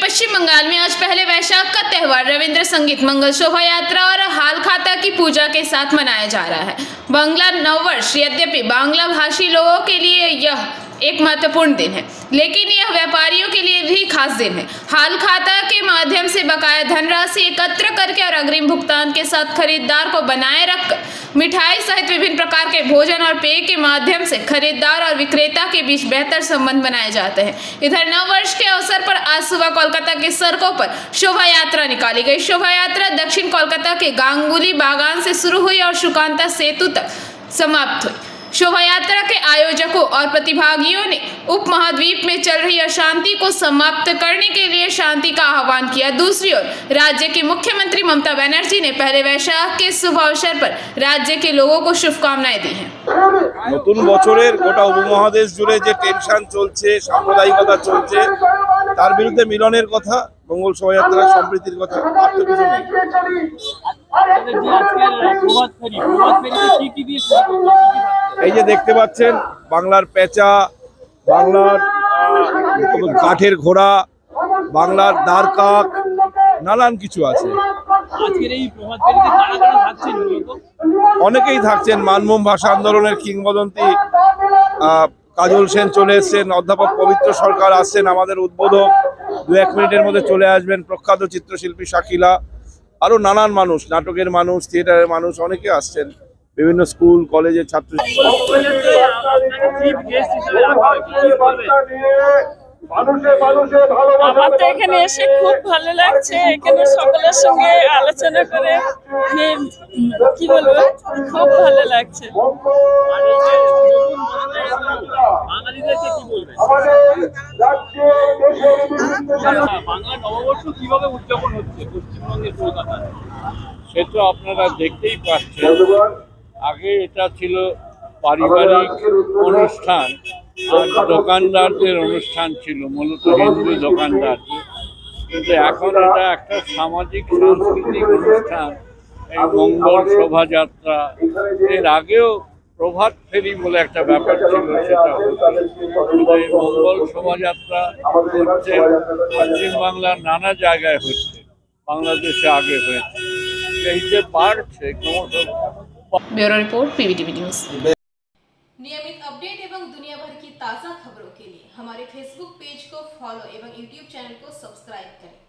पश्चिम बंगाल में आज पहले वैशाख का त्यौहार रविंद्र संगीत मंगल शोभा यात्रा और हाल खाता की पूजा के साथ मनाया जा रहा है। बांग्ला नववर्ष यद्यपि बांग्ला भाषी लोगों के लिए यह एक महत्वपूर्ण दिन है, लेकिन यह व्यापारियों के लिए भी खास दिन है। हाल खाता के माध्यम से बकाया धनराशि एकत्र करके और अग्रिम भुगतान के साथ खरीदार को बनाए रखकर मिठाई सहित विभिन्न प्रकार के भोजन और पेय के माध्यम से खरीदार और विक्रेता के बीच बेहतर संबंध बनाए जाते हैं। इधर नववर्ष के अवसर पर आज सुबह कोलकाता के सड़कों पर शोभा यात्रा निकाली गई। शोभा यात्रा दक्षिण कोलकाता के गांगुली बागान से शुरू हुई और सुकांता सेतु तक समाप्त हुई। शोभा यात्रा के आयोजकों और प्रतिभागियों ने उपमहाद्वीप में चल रही अशांति को समाप्त करने के लिए शांति का आह्वान किया। दूसरी ओर राज्य की मुख्यमंत्री ममता बनर्जी ने पहले वैशाख के शुभ अवसर पर राज्य के लोगों को शुभकामनाएं दी हैं। नतून बछरेर गोटा उपमहादेश जुड़े जे टेंशन चलছে সাম্প্রদায়িকতা চলছে তার বিরুদ্ধে মিলনের কথা মঙ্গল শোভাযাত্রা সম্প্রীতির কথা আর তো কিছু নেই। এই যে দেখতে পাচ্ছেন বাংলার পেঁচা, বাংলার কাঠের ঘোড়া, বাংলার দ্বারকাক, নানান কিছু আছে। অনেকেই থাকছেন। মানভূম ভাষা আন্দোলনের কিংবদন্তি কাজল সেন চলে এসছেন, অধ্যাপক পবিত্র সরকার আসছেন আমাদের উদ্বোধক, 2-1 মিনিটের মধ্যে চলে আসবেন প্রখ্যাত চিত্রশিল্পী শাকিলা, আরো নানান মানুষ, নাটকের মানুষ, থিয়েটারের মানুষ, অনেকে আসছেন, বিভিন্ন স্কুল কলেজের ছাত্র। আমার তো এখানে এসে খুব ভালো লাগছে। এখানে সকলের সঙ্গে আলোচনা করে কি বলবো, খুব ভালো লাগছে। বাংলা নববর্ষ কিভাবে উদযাপন হচ্ছে পশ্চিমবঙ্গের কলকাতায়, সে তো আপনারা দেখতেই পাচ্ছেন। আগে এটা ছিল পারিবারিক অনুষ্ঠান আর দোকানদারদের অনুষ্ঠান ছিল, মূলত হিন্দু দোকানদারদের, কিন্তু এখন এটা একটা সামাজিক সাংস্কৃতিক অনুষ্ঠান। এই মঙ্গল শোভাযাত্রা, এর আগেও প্রভাত ফেরি বলে একটা ব্যাপার ছিল, সেটা হচ্ছে। এই মঙ্গল শোভাযাত্রা হচ্ছে পশ্চিমবাংলার নানা জায়গায় হচ্ছে, বাংলাদেশে আগে হয়েছে, এই যে বাড়ছে ক্রমশ। Bureau report PVTV news. नियमित अपडेट एवं दुनिया भर की ताज़ा खबरों के लिए हमारे फेसबुक पेज को फॉलो एवं यूट्यूब चैनल को सब्सक्राइब करें।